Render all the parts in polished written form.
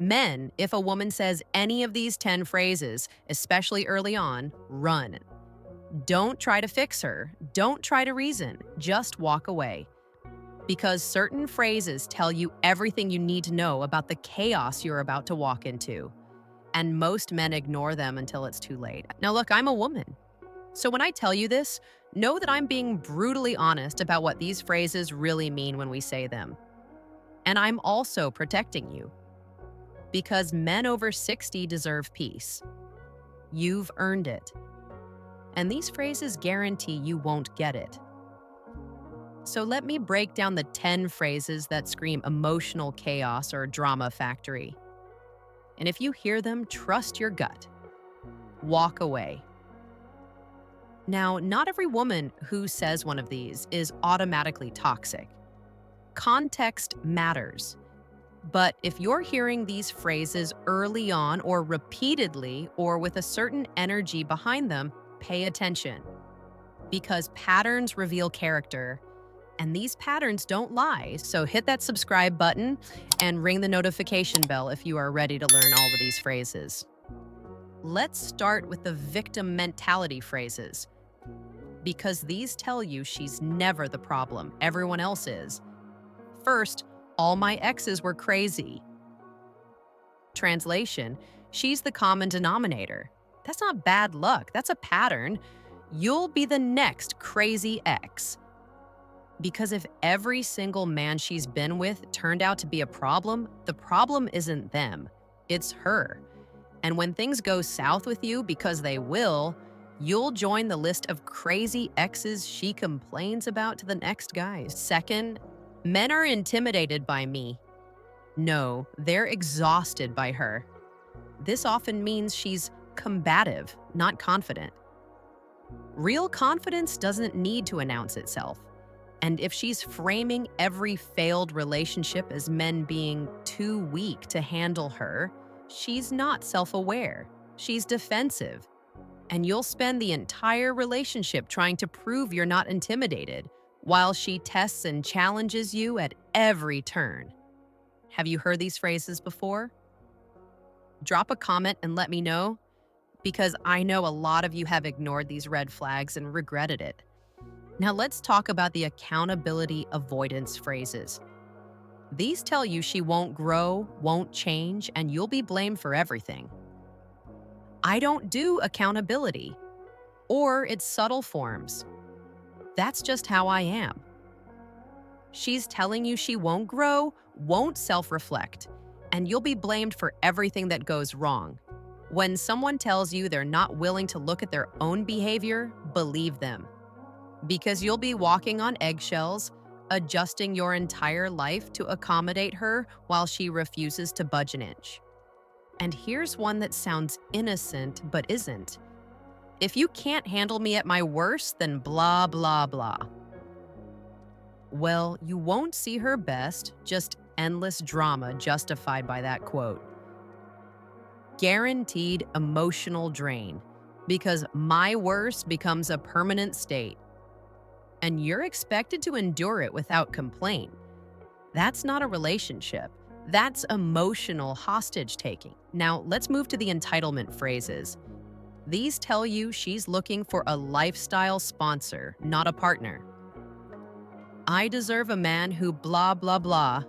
Men, if a woman says any of these 10 phrases, especially early on, run. Don't try to fix her. Don't try to reason. Just walk away. Because certain phrases tell you everything you need to know about the chaos you're about to walk into. And most men ignore them until it's too late. Now, look, I'm a woman. So when I tell you this, know that I'm being brutally honest about what these phrases really mean when we say them. And I'm also protecting you. Because men over 60 deserve peace. You've earned it. And these phrases guarantee you won't get it. So let me break down the 10 phrases that scream emotional chaos or drama factory. And if you hear them, trust your gut. Walk away. Now, not every woman who says one of these is automatically toxic. Context matters. But if you're hearing these phrases early on or repeatedly or with a certain energy behind them, pay attention. Because patterns reveal character, and these patterns don't lie. So hit that subscribe button and ring the notification bell if you are ready to learn all of these phrases. Let's start with the victim mentality phrases, because these tell you she's never the problem, everyone else is. First, all my exes were crazy. Translation, she's the common denominator. That's not bad luck, that's a pattern. You'll be the next crazy ex. Because if every single man she's been with turned out to be a problem, the problem isn't them, it's her. And when things go south with you, because they will, you'll join the list of crazy exes she complains about to the next guy. Second, men are intimidated by me. No, they're exhausted by her. This often means she's combative, not confident. Real confidence doesn't need to announce itself. And if she's framing every failed relationship as men being too weak to handle her, she's not self-aware. She's defensive. And you'll spend the entire relationship trying to prove you're not intimidated, while she tests and challenges you at every turn. Have you heard these phrases before? Drop a comment and let me know, because I know a lot of you have ignored these red flags and regretted it. Now let's talk about the accountability avoidance phrases. These tell you she won't grow, won't change, and you'll be blamed for everything. I don't do accountability, or its subtle forms. That's just how I am. She's telling you she won't grow, won't self-reflect, and you'll be blamed for everything that goes wrong. When someone tells you they're not willing to look at their own behavior, believe them. Because you'll be walking on eggshells, adjusting your entire life to accommodate her while she refuses to budge an inch. And here's one that sounds innocent but isn't. If you can't handle me at my worst, then blah, blah, blah. Well, you won't see her best, just endless drama justified by that quote. Guaranteed emotional drain, because my worst becomes a permanent state. And you're expected to endure it without complaint. That's not a relationship. That's emotional hostage-taking. Now, let's move to the entitlement phrases. These tell you she's looking for a lifestyle sponsor, not a partner. I deserve a man who blah, blah, blah.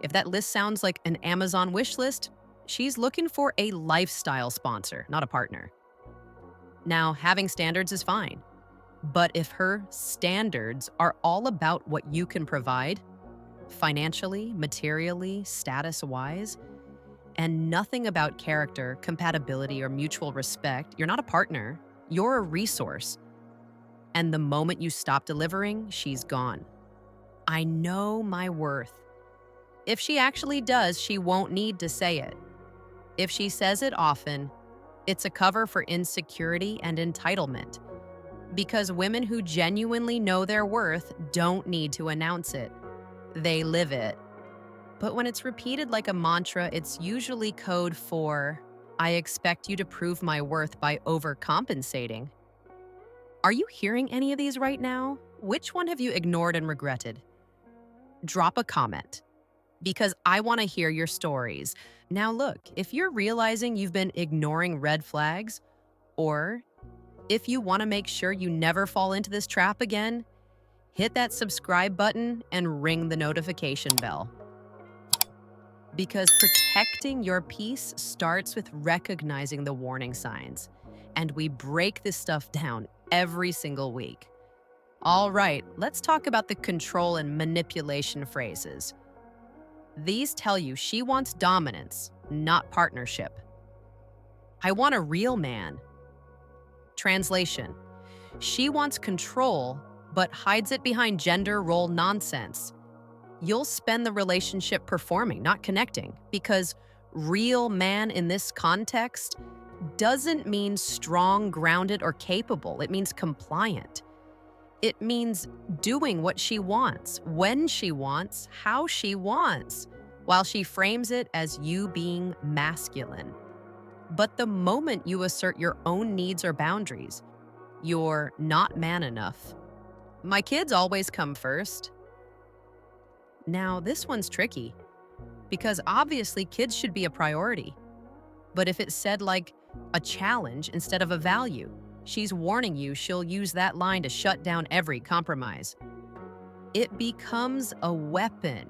If that list sounds like an Amazon wish list, she's looking for a lifestyle sponsor, not a partner. Now, having standards is fine. But if her standards are all about what you can provide, financially, materially, status-wise, and nothing about character, compatibility, or mutual respect, you're not a partner, you're a resource. And the moment you stop delivering, she's gone. I know my worth. If she actually does, she won't need to say it. If she says it often, it's a cover for insecurity and entitlement. Because women who genuinely know their worth don't need to announce it. They live it. But when it's repeated like a mantra, it's usually code for, I expect you to prove my worth by overcompensating. Are you hearing any of these right now? Which one have you ignored and regretted? Drop a comment. because I want to hear your stories. Now, look, if you're realizing you've been ignoring red flags, or if you want to make sure you never fall into this trap again, hit that subscribe button and ring the notification bell. Because protecting your peace starts with recognizing the warning signs. And we break this stuff down every single week. All right, let's talk about the control and manipulation phrases. These tell you she wants dominance, not partnership. I want a real man. Translation: she wants control, but hides it behind gender role nonsense. You'll spend the relationship performing, not connecting, because real man in this context doesn't mean strong, grounded, or capable. It means compliant. It means doing what she wants, when she wants, how she wants, while she frames it as you being masculine. But the moment you assert your own needs or boundaries, you're not man enough. My kids always come first. Now, this one's tricky because obviously kids should be a priority. But if it's said like a challenge instead of a value, she's warning you she'll use that line to shut down every compromise. It becomes a weapon,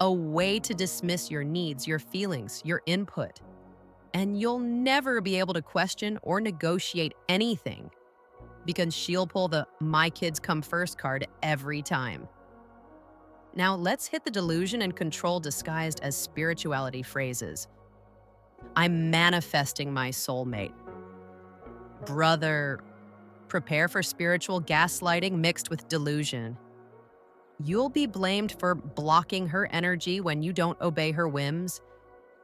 a way to dismiss your needs, your feelings, your input. And you'll never be able to question or negotiate anything because she'll pull the "my kids come first" card every time. Now, let's hit the delusion and control disguised as spirituality phrases. I'm manifesting my soulmate. Brother, prepare for spiritual gaslighting mixed with delusion. You'll be blamed for blocking her energy when you don't obey her whims,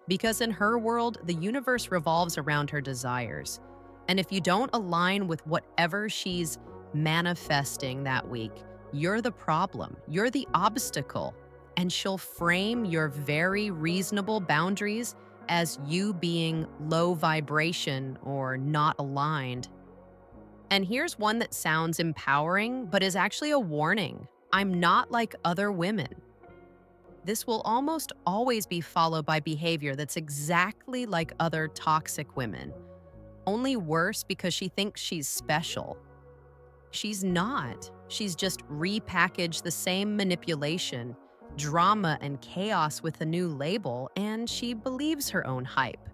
because in her world, the universe revolves around her desires. And if you don't align with whatever she's manifesting that week, you're the problem, you're the obstacle, and she'll frame your very reasonable boundaries as you being low vibration or not aligned. And here's one that sounds empowering, but is actually a warning. I'm not like other women. This will almost always be followed by behavior that's exactly like other toxic women, only worse because she thinks she's special. She's not. She's just repackaged the same manipulation, drama, and chaos with a new label, and she believes her own hype,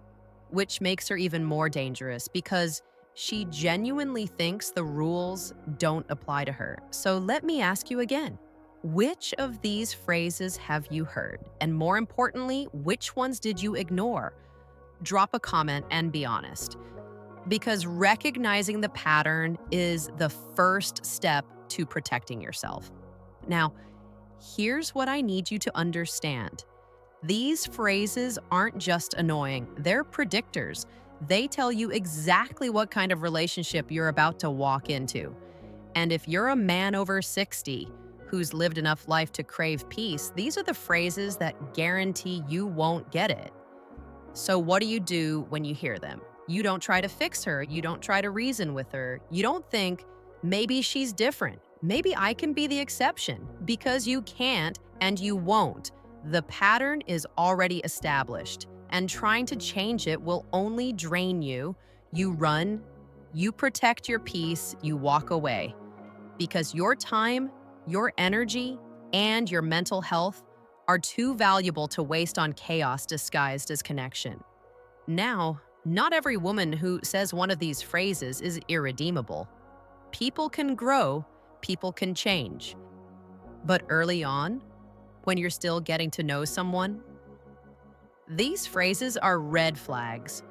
which makes her even more dangerous because she genuinely thinks the rules don't apply to her. So let me ask you again. Which of these phrases have you heard? And more importantly, which ones did you ignore? Drop a comment and be honest. Because recognizing the pattern is the first step to protecting yourself. Now, here's what I need you to understand. These phrases aren't just annoying, they're predictors. They tell you exactly what kind of relationship you're about to walk into. And if you're a man over 60 who's lived enough life to crave peace, these are the phrases that guarantee you won't get it. So what do you do when you hear them? You don't try to fix her. You don't try to reason with her. You don't think, maybe she's different. Maybe I can be the exception, because you can't and you won't. The pattern is already established, and trying to change it will only drain you. You run, you protect your peace, you walk away. Because your time, your energy, and your mental health are too valuable to waste on chaos disguised as connection. Now, not every woman who says one of these phrases is irredeemable. People can grow, people can change. But early on, when you're still getting to know someone, these phrases are red flags.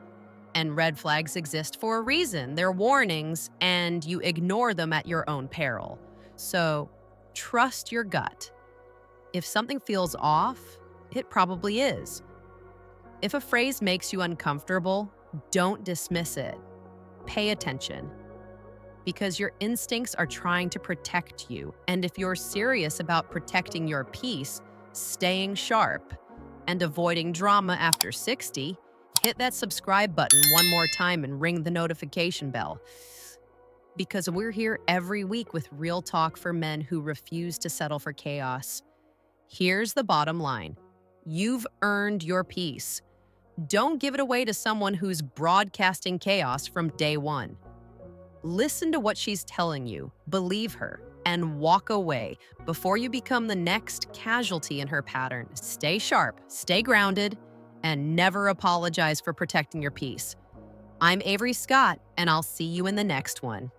And red flags exist for a reason. They're warnings, and you ignore them at your own peril. So, trust your gut. If something feels off, it probably is. If a phrase makes you uncomfortable, don't dismiss it. Pay attention. Because your instincts are trying to protect you. And if you're serious about protecting your peace, staying sharp, and avoiding drama after 60, hit that subscribe button one more time and ring the notification bell. Because we're here every week with real talk for men who refuse to settle for chaos. Here's the bottom line. You've earned your peace. Don't give it away to someone who's broadcasting chaos from day one. Listen to what she's telling you, believe her, and walk away before you become the next casualty in her pattern. Stay sharp, stay grounded, and never apologize for protecting your peace. I'm Avery Scott, and I'll see you in the next one.